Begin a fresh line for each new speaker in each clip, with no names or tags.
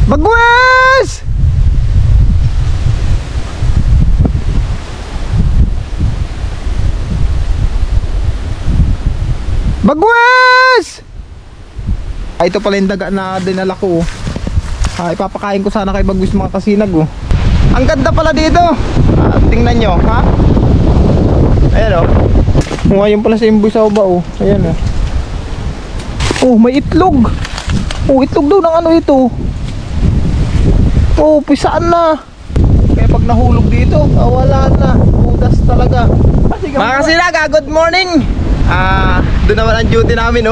Bagwes! Bagwes! Ay, ito pala yung daga na dinala ko. Ipapakain ko sana kay Bagwes mga kasinag. Ang ganda pala dito. Tingnan nyo, ha? Ayan ngayon pala sa imboy sa uba. Ayan may itlog. Itlog daw ng ano ito. Pisaan na. Kaya pag nahulog dito, wala na. Udas talaga. Mga kasinag, good morning. Doon naman ang duty namin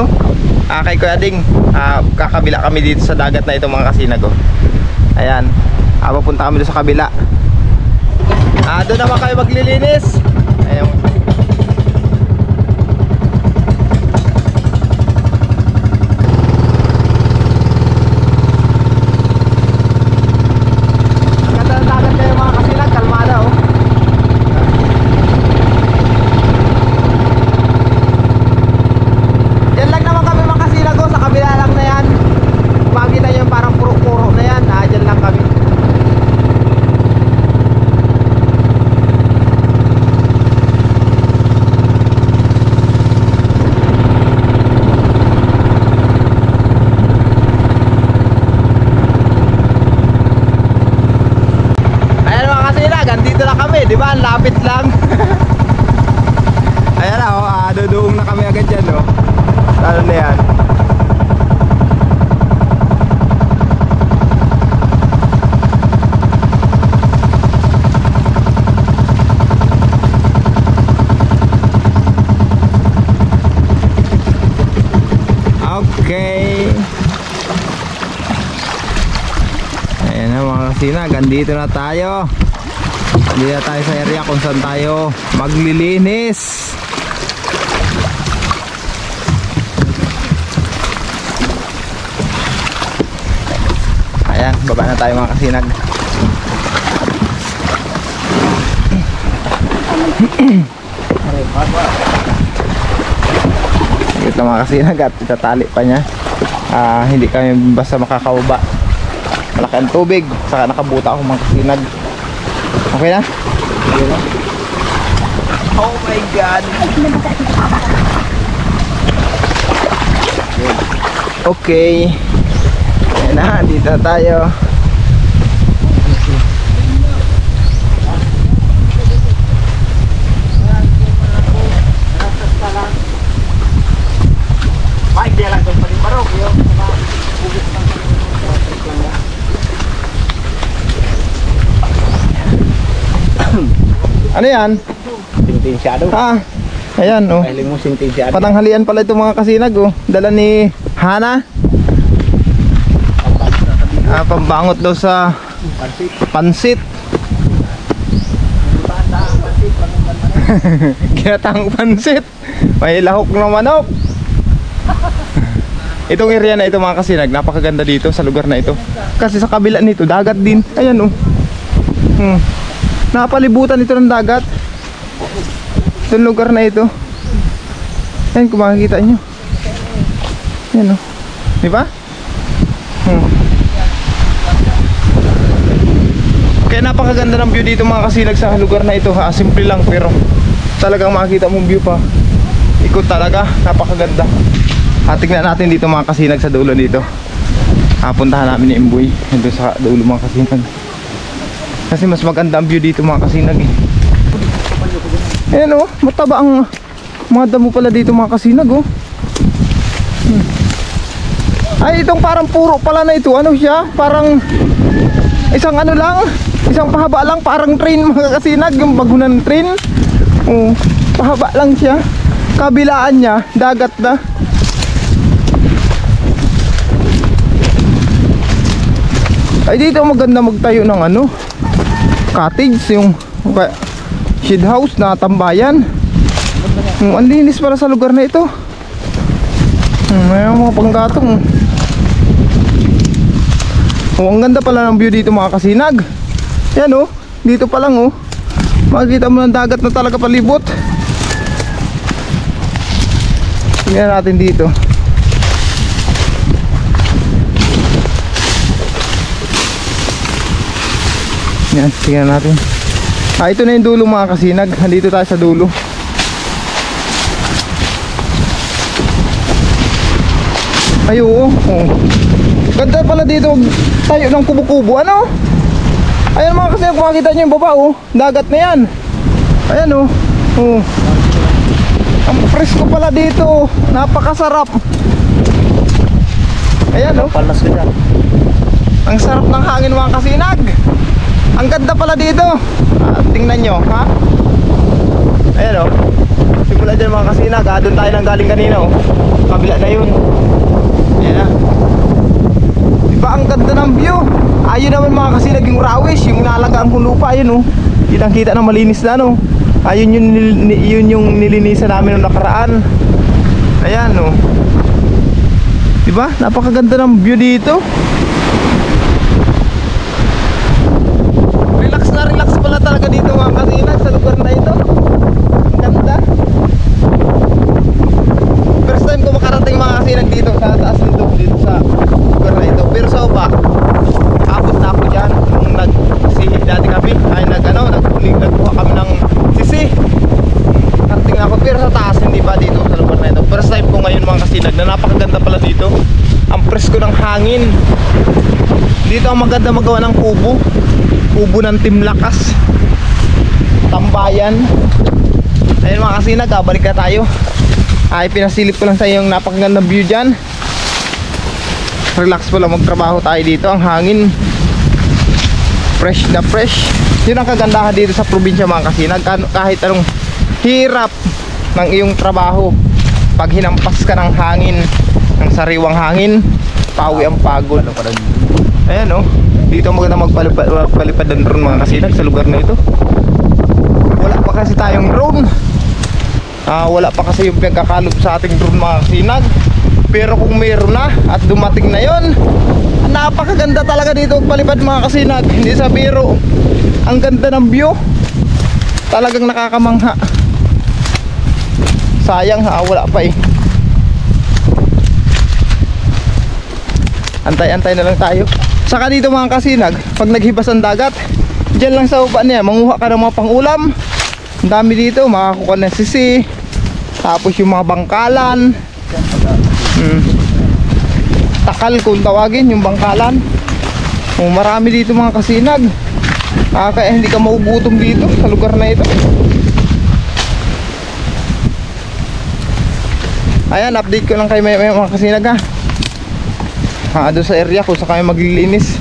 kay Kuya Ding. Kakabila kami dito sa dagat na ito mga kasinag. Ayan, papunta kami doon sa kabila. Doon naman kami maglilinis. Ayan. Di ba? Lapit lang. Ayan duduong na kami agad dyan lalo na yan. Okay. Ayan na mga kasinag, andito na tayo. Hindi na tayo sa area kung saan tayo maglilinis. Ayan, baba na tayo mga kasinag. Ito mga kasinag at itatali pa niya. Hindi kami basta makakababa. Malaki ang tubig, saka nakabuta ako mga kasinag. Okay na? Oh my God! Okay. Ayan na, dito na tayo. Ano yan?
Sintensyado.
Ayan
Pahiling mo sintensyado.
Patanghalian pala ito mga kasinag Dala ni Hana. Pambangot daw sa pansit. Ginatang pansit. May lahok ng manok. Itong area na ito mga kasinag, napakaganda dito sa lugar na ito. Kasi sa kabila nito, dagat din. Ayan napalibutan ito ng dagat. Itong lugar na ito. Ayan kung makikita nyo. Ayan diba? Kaya napakaganda ng view dito mga kasinag sa lugar na ito. Simple lang pero talagang makikita mong view pa. Ikot talaga, napakaganda. Tignan natin dito mga kasinag sa dulo dito. Puntahan namin ni Imboy dito sa dulo mga kasinag. Kasi mas maganda ang view dito mga kasinag Ayan mataba ang mga damo pala dito mga kasinag Ay itong parang puro pala na ito. Ano siya? Parang isang lang, isang pahaba lang, parang train mga kasinag. Yung bagunan train. Pahaba lang siya. Kabilaan niya, dagat na. Ay dito maganda magtayo ng cottage, yung shed house na tambayan. Ang linis para sa lugar na ito. May mga panggatong. Ang ganda pala ng view dito mga kasinag. Yan dito pa lang makikita mo ng dagat na talaga palibot. Tingnan natin dito. Yan, tingnan natin. Ito na yung dulo mga kasinag. Nandito tayo sa dulo. Ay, oo. Ganda pala dito tayo ng kubo-kubo. Ano? Ayan mga kasinag, makikita nyo yung baba, oh. Dagat na yan. Ayan, oh. Ang presko pala dito. Napakasarap. Ayan, oh.
Palas ka dyan.
Ang sarap ng hangin mga kasinag. Ang ganda pala dito. Tingnan nyo, ha? Ayan, oh. Simula dyan mga kasinag, ha? Doon tayo nang galing kanina, oh. Kabila na yun. Ayan na. Diba ang ganda ng view? Ayun naman mga kasinag yung rawis. Yung nalagaan kong lupa, ayun, oh. Kitang kita na malinis na, no. Ayun yun yung nilinisan namin noong nakaraan. Ayan, oh. Diba? Napakaganda ng view dito. Relax na relax pala talaga dito mga kasinag sa lugar na ito. Ang ganda. First time ko makarating mga kasinag dito sa taas nito, dito sa lugar na ito. Pero sa baba, abot na ako dyan nung nagsihid dati kami. Ay nagkuha kami ng sisi. Karating ako pero sa taas, hindi pa dito sa lugar na ito. First time ko ngayon mga kasinag na napakaganda pala dito. Ang presko ng hangin. Dito ang maganda magawa ng kubo. Kubo ng Timlakas, tambayan. Ayun mga kasinag, balik na tayo. Ay pinasilip ko lang sa iyo yung napakagandang view dyan. Relax po lang magtrabaho tayo dito. Ang hangin fresh na fresh. Yun ang kagandahan dito sa probinsya mga kasinag. Kahit anong hirap ng iyong trabaho, pag hinampas ka ng hangin, ng sariwang hangin, pawi ang pagod. Ayan, oh. Dito maganda magpalipad ng drone mga kasinag sa lugar na ito. Wala pa kasi tayong drone. Wala pa kasi yung pinagkakalog sa ating drone mga kasinag. Pero kung meron na at dumating na yon, napakaganda talaga dito magpalipad mga kasinag. Hindi sa biro. Ang ganda ng view. Talagang nakakamangha. Sayang wala pa eh. Antay-antay na lang tayo. Saka dito mga kasinag, pag naghibas ang dagat, dyan lang sa baba niya, manguha ka ng mga pangulam. Ang dami dito, makakuha ng sisi. Tapos yung mga bangkalan. Takal kung tawagin, yung bangkalan. Marami dito mga kasinag. Kaya hindi ka maugutom dito sa lugar na ito. Ayan, update ko lang kay mga kasinag, ha. Doon sa area kung saan kami maglilinis.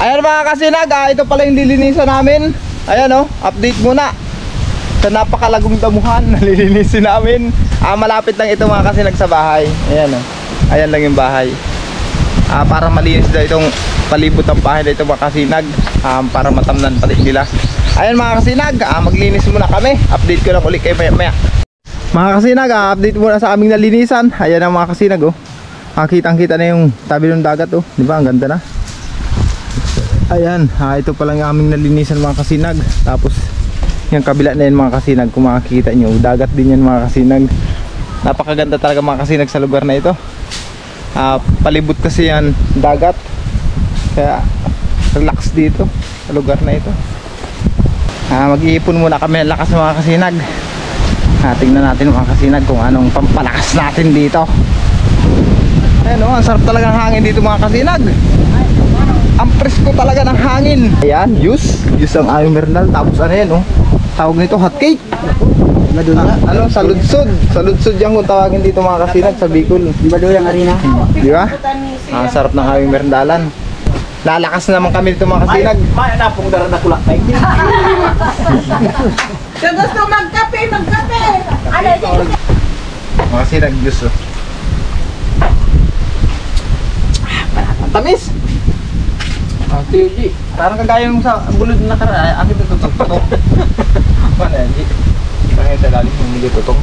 Ayan mga kasinag, ito pala yung lilinisan namin. Ayan, oh, update muna sa napakalagong damuhan na lilinisin namin. Malapit lang ito mga kasinag sa bahay. Ayan, oh. Ayan lang yung bahay. Para malinis daw itong palibot ng bahay na ito mga kasinag. Para matamnan pati nila. Ayan mga kasinag, maglinis muna kami. Update ko lang ulit kayo maya maya. Mga kasinag, update muna sa aming nalinisan. Ayan ang mga kasinag, oh. Kitang-kita na yung tabi ng dagat, oh. Di ba? Ang ganda na. Ayan, ito pa lang yung aming nalinisan mga kasinag. Tapos yung kabila na yan mga kasinag, kung makikita nyo, dagat din yan mga kasinag. Napakaganda talaga mga kasinag sa lugar na ito. Palibot kasi yan dagat. Kaya relax dito sa lugar na ito. Mag-iipon muna kami ng lakas mga kasinag. Tingnan natin mga kasinag kung anong pampalakas natin dito. Ayan, oh, ang sarap talaga ng hangin dito mga kasinag. Ang presko talaga ng hangin. Ayan, juice ang aming merendal. Tapos ano yan, oh, tawag nito hot cake. Ano, saludsod. Saludsod yan kung tawagin dito mga kasinag sa Bicol.
Di ba doon yung arena?
Di ba? Ang sarap ng aming merendalan. Lalakas naman kami dito mga kasinag.
May napong dara na kulak tayo.
Kung gusto magkape, magkape.
Mga kasinag, juice, oh. Tamis.
TG.
Parang kagaya mo sa bulod na nakaraan. Akin ito tutong. Ano yan, G? Kita ngayon sa lalim yung hindi tutong.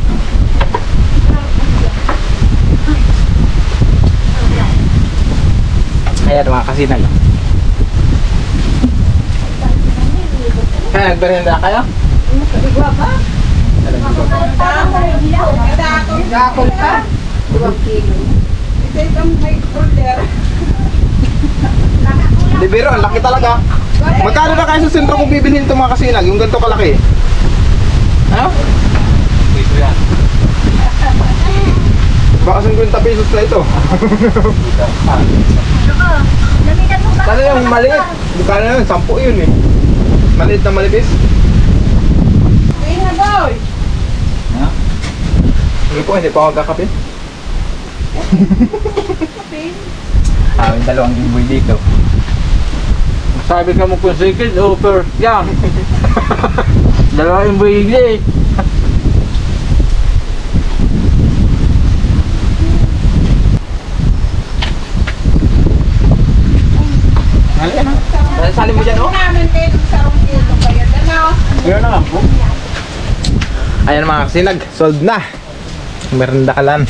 Ayan mga kasinag. Kaya nagberenda kayo?
Nagkabigwa ba? Dakol ka? 2 kilo. Ito itong may order.
Di biro, ang laki talaga. Magkano na kayo sa sentro kung bibilhin itong mga kasinag? Yung ganito kalaki. Ano?
Ito yan.
Baka 50 pesos na ito.
Namigan mo ba?
Sana yung maliit. Magkano na yun? 10 yun eh. Maliit na malipis.
Tingin na boy.
Ha?
Hindi po, hindi pa ako kakape.
Yung dalawang imboy dito. Sabi ka mo kung second offer. Yan. Dalawang imboy higli.
Salin mo dyan, oh.
Namin dito sa rongkilo kaya dalaw.
Yan na lang po.
Ayan mga kasinag, sold na. Merenda ka lang.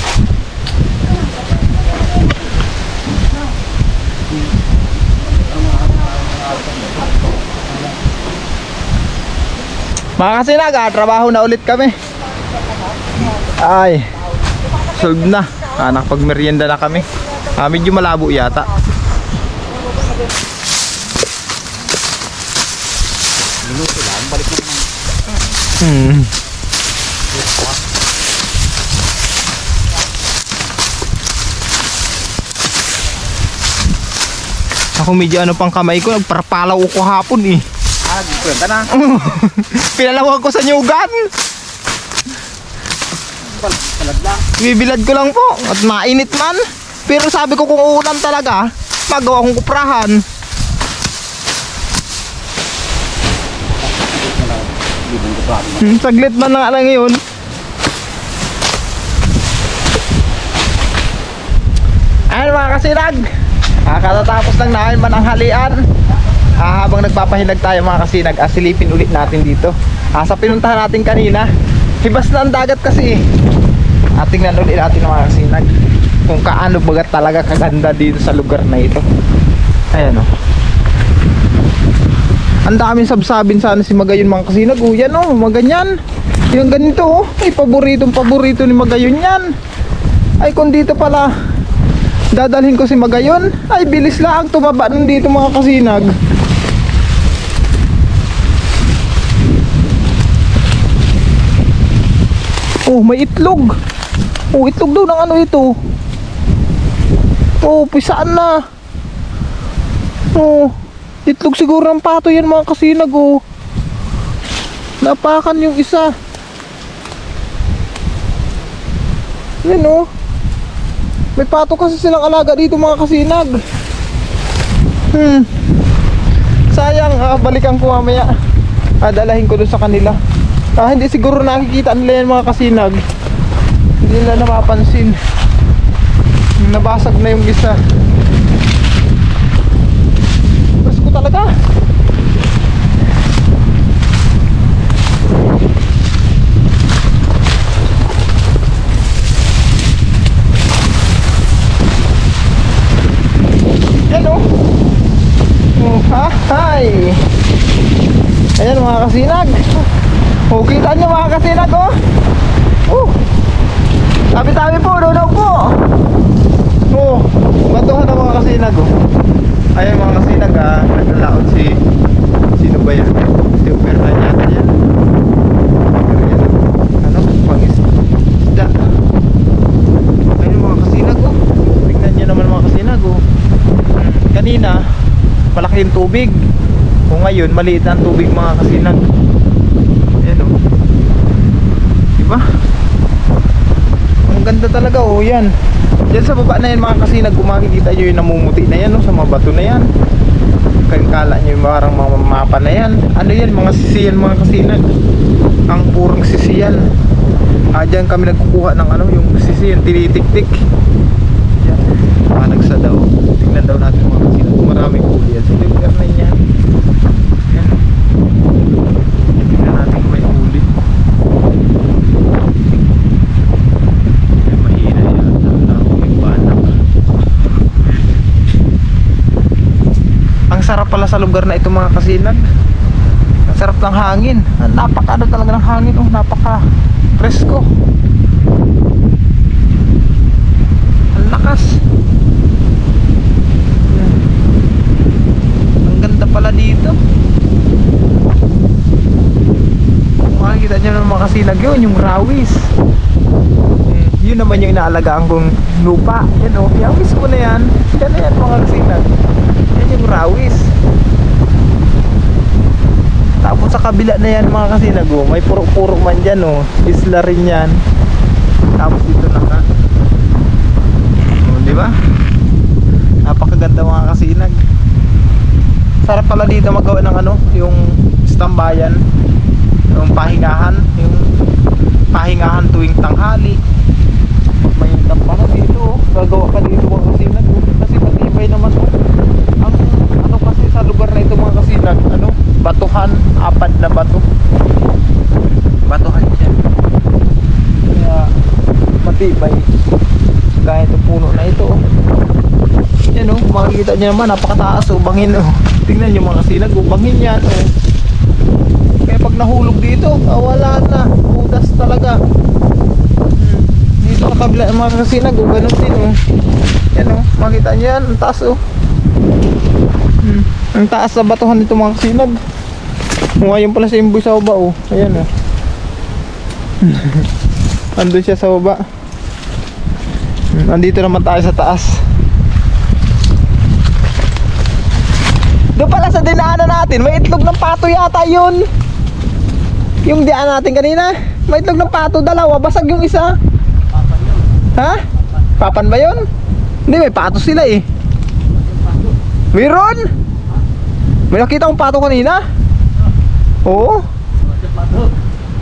Mga kasinag, trabaho na ulit kami. Ay, sold na. Nakapagmerienda na kami. Medyo malabo yata.
Minuto lang, balik na naman.
Ako medyo ano pang kamay ko, nagparapalaw ko hapon eh.
Kwenta na.
Pinalawag ko sa nyugan.
Talad lang.
Bibilad ko lang po at mainit man. Pero sabi ko kung uulan talaga, magawa kong kuprahan. Saglit man na lang yun. Ayan mga kasinag, katatapos lang namin mananghalian. Habang nagpapahinag tayo mga kasinag, silipin ulit natin dito. Sa pinuntahan natin kanina, hibas na ang dagat kasi. Tingnan ulit natin mga kasinag kung kaano bagat talaga kaganda dito sa lugar na ito. Ayan o. Ang daming sabsabin sana si Magayon mga kasinag. Yan o, maganyan. Yung ganito o, ay paborito ni Magayon yan. Ay kung dito pala dadalhin ko si Magayon, ay bilis lang tumaba nun dito mga kasinag. Oh, may itlog. Oh, itlog daw ng ano ito. Oh, pisaan na. Oh, itlog siguro ng pato yan mga kasinag oh. Napakan yung isa. Yan oh. May pato kasi silang alaga dito mga kasinag. Sayang, balikan ko mamaya. Dalahin ko doon sa kanila. Hindi siguro nakikita nila yan mga kasinag. Hindi nila napapansin. Nabasag na yung isa. Presko talaga. Yan o. Hi. Ayan mga kasinag. Kita nyo mga kasinag oh. Tabi-tabi po, dodaw po. Batuhan na mga kasinag oh. Ayan mga kasinag naglalaot si sino ba yan? Si Uperhan yata yan. Ano? Pang-isda. Ayan mga kasinag oh. Tingnan nyo naman mga kasinag oh. Kanina malaki yung tubig. Kung ngayon maliit na ang tubig mga kasinag. Ayan oh. Diba? Ang ganda talaga oh, yan. Diyan sa baba na yan mga kasinag, kung makikita nyo yung namumuti na yan oh, sa mga bato na yan. Kala nyo yung parang mga mapa na yan. Ano yan, mga sisiyan mga kasinag. Ang purang sisiyan. Diyan kami nagkukuha ng ano, yung sisiyan, tinitik-tik. Yan, panagsa daw. Tingnan daw natin mga kasinag kung maraming huli yan. Sa lugar na yan. Yan. Tingnan natin kung may huli. Mahina yan. May banak. Ang sarap pala sa lugar na ito mga kasinag. Ang sarap ng hangin. Napaka ano talaga ng hangin oh, napaka presko. Ang lakas. Ang ganda pala dito. kasinag yun, yung rawis. Yun naman yung inaalagaan kong lupa. Yan o, yung mismo na yan. Yan na yan mga kasinag. Yan yung rawis. Tapos sa kabila na yan mga kasinag o, may purok-purok man dyan o. Isla rin yan. Tapos dito na nga. O, diba? Napakaganda mga kasinag. Sarap pala dito magawa ng ano, yung tambayan, yung pahingahan tuwing tanghali. May tampana dito, gagawa ka dito mga kasinag kasi matibay naman ang ano kasi sa lugar na ito mga kasinag, ano, batuhan, apad na batuhan siya, kaya matibay gaya itong puno na ito. Yan o, makikita nyo naman, napakataas o, bangin o. Tingnan nyo mga kasinag, bangin yan o. Kaya pag nahulog dito, wala na, udas talaga. Dito sa kabila mga kasinag, ganun din oh. Yan oh, makita nyo yan, ang taas oh. Ang taas sa batuhan nito mga kasinag. Ngayon pala sa imboy sa baba oh. Ayan oh. Andun siya sa baba. Andito naman tayo sa taas. Doon pala sa dinaanan natin, may itlog ng pato yata yun. Yung diyan natin kanina, may itlog ng pato, dalawa, basag yung isa. Papan yun. Ha? Papan ba yun? Hindi, may pato sila eh. Meron? May nakita kong pato kanina? Oo.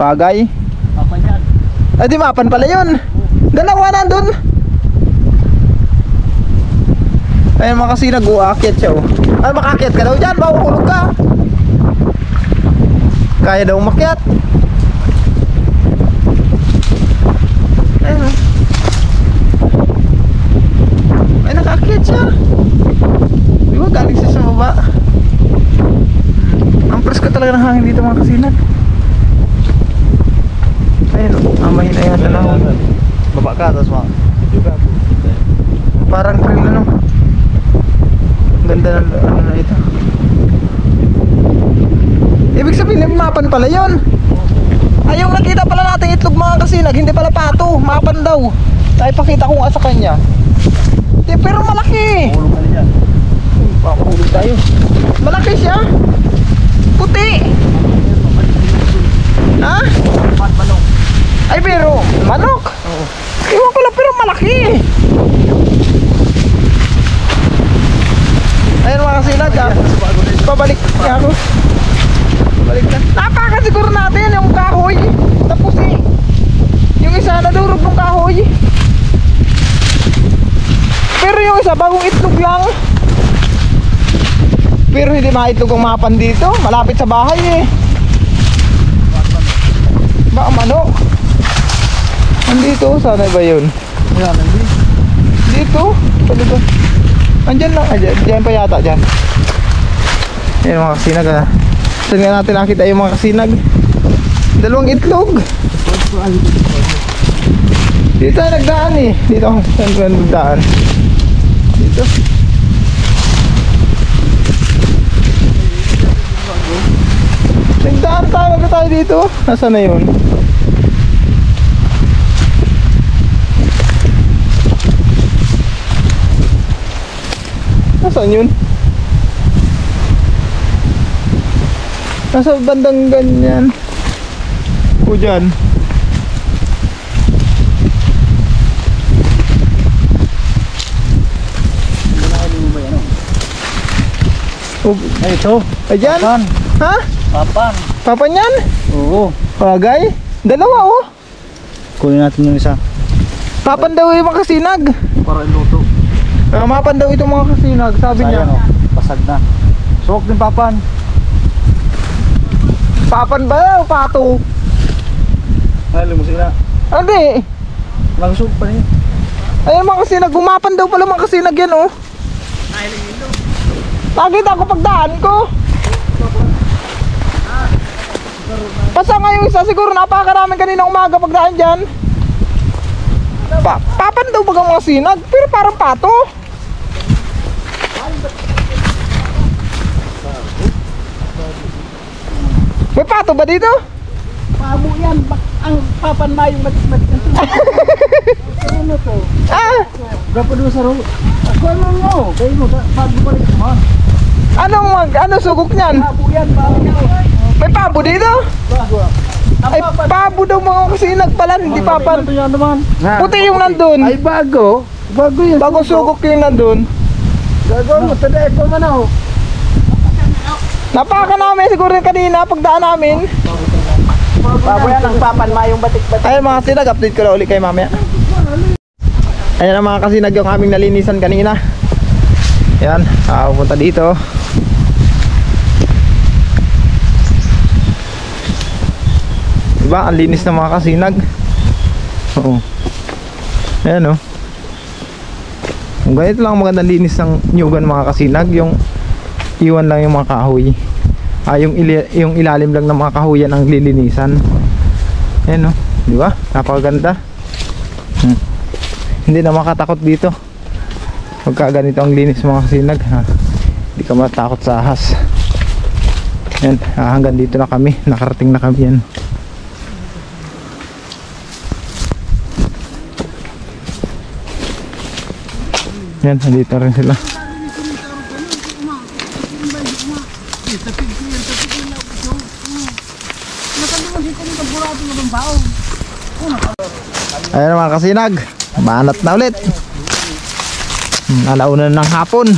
Bagay. Papan yan. Ay di mapan pala yun. Dalawa nandun. Ayun mga kasi nag-uakyat siya oh. Ay makakyat ka daw dyan, mahuhulog ka. Kaya daw umakyat. Ayun. Ay nakakyat siya. Di ba galing siya sa baba. Ang presko talaga ng hangin dito mga kasinag. Ayun o, amahin na yata na ako. Baba ka, tapos parang grill ano. Ganda ng ano na ito. Ibig sabihin, mapan pala yun. Ay, yung nakita pala natin itlog mga kasinag, hindi pala pato, mapan daw. Ay, pakita ko nga sa kanya. Di, pero malaki. Mahulog ka niyan. Mahulog tayo. Malaki siya. Puti. Ha? Manok. Ay, pero manok? Oo. Iwan ko lang, pero malaki. Ayun mga kasinag ha. Pabalik niya ako. Balik na. Napakan siguro natin yung kahoy. Tapos eh, yung isa nadurog ng kahoy. Pero yung isa bagong itlog lang. Pero hindi maitlog ang mapan dito. Malapit sa bahay eh. Baka manok. Nandito, sana ba yun? Dito? Talaga. Andyan lang, andyan pa yata dyan. Ayan mga kasinag ha. Saan nga natin nakita yung mga kasinag? Dalawang itlog. Dito tayo nagdaan eh. Dito ako saan nagdaan. Dito. Nagdaan tayo, magka tayo dito. Nasaan na yun? Nasaan yun? Nasa bandang ganyan. O dyan.
Ay ito.
Ay dyan?
Papan.
Ha?
Papan.
Papan yan?
Oo.
Bagay? Dalawa oh.
Kunin natin yung isa.
Papan daw yung mga kasinag.
Para iluto.
Mapan daw itong mga kasinag, sabi niya.
Sayang, oh. Pasag na. Suwak din papan.
Papan ba o pato?
Ay, limusin na.
Hindi.
Magsug pa niya.
Ayun mga kasinag, gumapan daw pala mga kasinag yan oh. Nakita ko pagdaan ko. Pasa nga yung isa, siguro napakaraming kanina umaga pagdaan dyan. Papan daw bagang mga sinag, pero parang pato. May pato ba dito?
Habo yan. Ang papanmayong matik-matik ang tubo. Ano to?
Ah!
Gapa doon sa road. Ako ano mo? Kayo mo, bago pa rin naman.
Ano sugok niyan?
Habo yan, bago.
May pabo dito?
Bago.
Ay, pabo daw mga kasinag pala, hindi papan.
Ito yan naman.
Puti yung nandun.
Ay, bago. Bago yan.
Bago sugok yung nandun.
Gagawin mo, tadaan pa man ako.
Napaka namin siguro yung kanina pagdaan namin.
Bago yan, ang papanmayong batik-batik.
Ayun mga kasinag, update ko na ulit kayo mamaya. Ayan ang mga kasinag yung aming nalinisan kanina. Ayan, pupunta dito. Diba? Ang linis ng mga kasinag. Oo. Ayan o. Kung ganito lang magandang linis ng nyugan mga kasinag, yung iwan lang yung mga kahoy. Yung ilalim lang ng mga kahoyan ang lilinisan. Ayan o. Diba? Napakaganda. Hindi na makatakot dito. Pagka ganito ang linis mga kasinag, hindi ka matakot sa ahas. Ayan, hanggang dito na kami. Nakarating na kami yan. Yan, nandito rin sila. Ayan mga kasinag, maanat na ulit. Alauna ng hapon.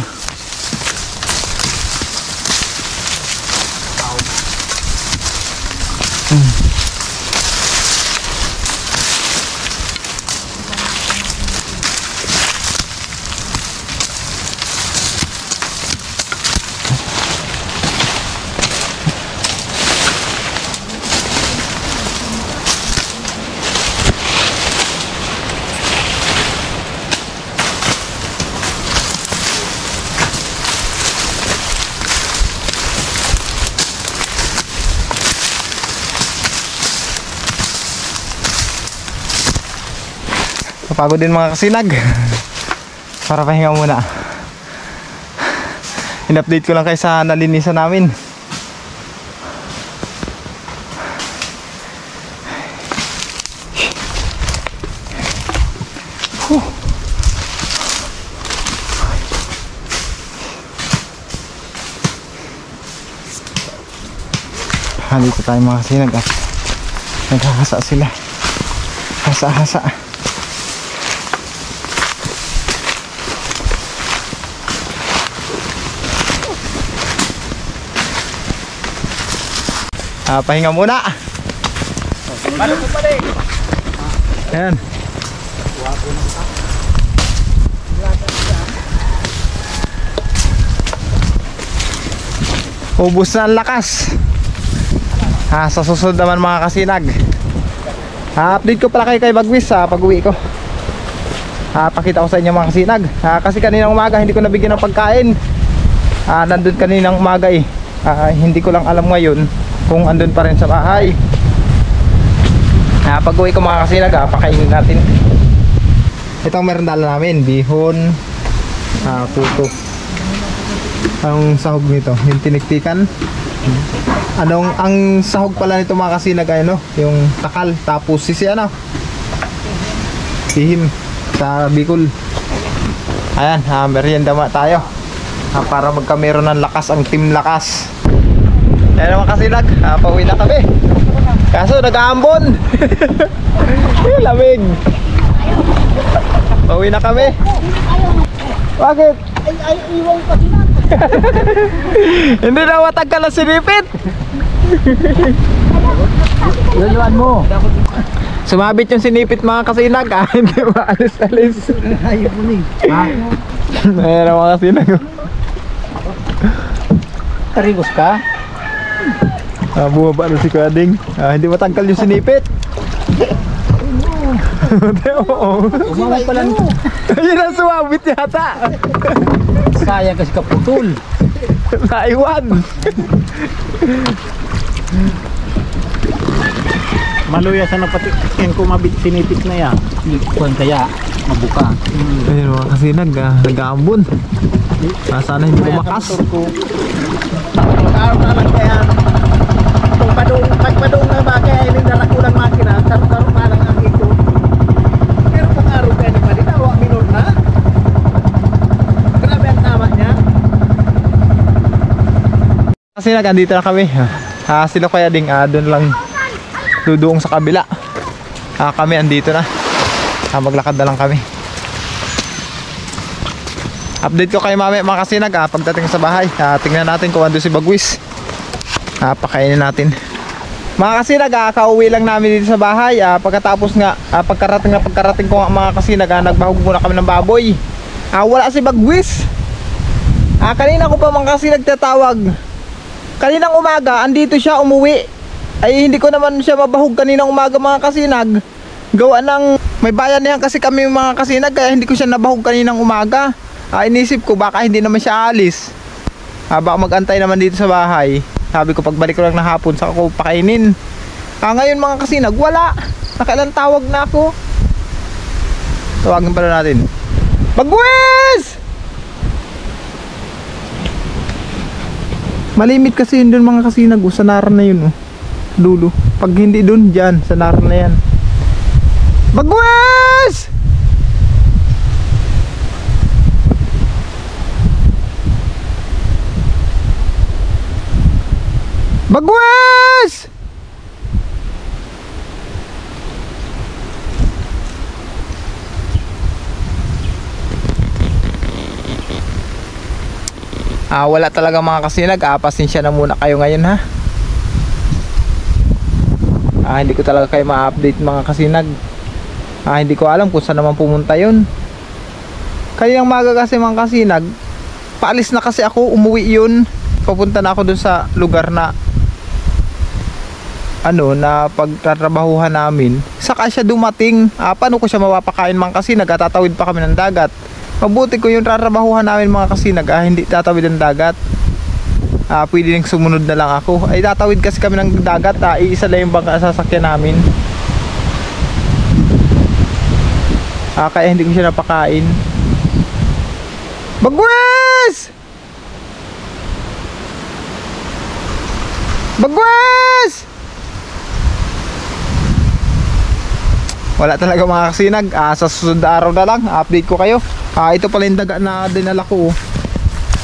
Pagod din mga kasinag. Para pahinga muna. In-update ko lang kayo sa nalinisan namin. Dito tayo mga kasinag at naghahasa sila. Hasa-hasa. Pahinga muna. Ayan. Ubus na ang lakas. Sa susunod naman mga kasinag, update ko pala kayo kay Bagwis sa pag-uwi ko. Pakita ko sa inyo mga kasinag. Kasi kaninang umaga hindi ko nabigyan ng pagkain. Nandun kaninang umaga eh. Hindi ko lang alam ngayon kung andun pa rin sa bahay. Pag-uwi ko mga kasinag, pakainin natin. Ito ang merendala namin, bihon, puto. Ang sahog nito, yung tiniktikan. Ang sahog pala nito mga kasinag ay yung takal, tapos sisi sihim sa Bicol. Ayan, merienda tayo. Para magkameron ng lakas ang team lakas. Ayan naman kasinag, pauwi na kami. Kaso nag-aambon. Lamig. Pauwi na kami. Bakit?
Ay, iwang pa sila.
Hindi na matagkal ang sinipit.
Luluan mo.
Sumabit yung sinipit mga kasinag. Hindi maalis-alis.
Ayaw mo ni.
Ayan ang mga kasinag.
Karigos ka?
Bumaba na si Kading. Hindi matangkal yung sinipit. Oo.
Umawag pa lang.
Ayun ang sumabit yata.
Sayang kasi kaputol.
Naiwan.
Maluya sa napati. Yan kumabit sinipit na yan. Kuwan kaya mabuka.
Ayun mga kasinag. Nag-aambon. Sana hindi bumakas.
Pag-araw na lang kaya. Kung pagpadong na ba kaya hindi na
Kasi nandito na kami. Sila Kuya Ding doon lang duduong sa kabila. Kami andito na. Maglakad na lang kami. Update ko kayo mamaya mga kasinag pagdating sa bahay. Tingnan natin kung ando si Bagwis. Pakainin natin. Mga kasinag, kauwi lang namin dito sa bahay. Pagkatapos nga, pagkarating ko nga mga kasinag, nagbahog muna kami ng baboy. Wala si Bagwis. Kanina ko pa mga kasinag tatawag. Kaninang umaga, andito siya umuwi. Ay hindi ko naman siya mabahog kaninang umaga mga kasinag. Gawa ng may bayan niyan kasi kami mga kasinag, kaya hindi ko siya nabahog kaninang umaga. Inisip ko baka hindi naman siya alis. Baka mag-antay naman dito sa bahay. Sabi ko pagbalik ko lang na hapon saka ko pakainin. Ngayon mga kasinag, wala. Nakailang tawag na ako. Tawagin pala natin. Bagwis! Malimit kasi yun dun mga kasinag. Sa naran na yun. Dulo. Pag hindi dun, dyan. Sa naran na yan. Bagwis! Bagwis! Wala talaga mga kasinag. Pasensya na muna kayo ngayon ha. Hindi ko talaga kayo ma-update mga kasinag. Hindi ko alam kung saan naman pumunta yun. Kaninang maga kasi mga kasinag, paalis na kasi ako, umuwi yun. Papunta na ako dun sa lugar na na pagtatrabahuhan namin. Saka siya dumating. Paano ko siya mapapakain mga kasinag? Tatawid pa kami ng dagat. Mabuti ko yung tatrabahuhan namin mga kasinag. Hindi tatawid ng dagat. Pwede nang sumunod na lang ako. Ay tatawid kasi kami ng dagat. Iisa lang yung bangka sasakyan namin. Kaya hindi ko siya napakain. Bagwis! Bagwis! Wala talaga mga kasinag. Sa susunod na araw na lang update ko kayo. Ito pala yung daga na dinala ko.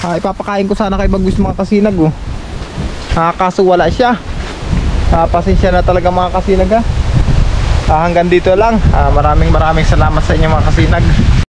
Ipapakain ko sana kay Bagwis mga kasinag. Kaso wala siya. Pasensya na talaga mga kasinag. Hanggang dito lang. Maraming salamat sa inyo mga kasinag.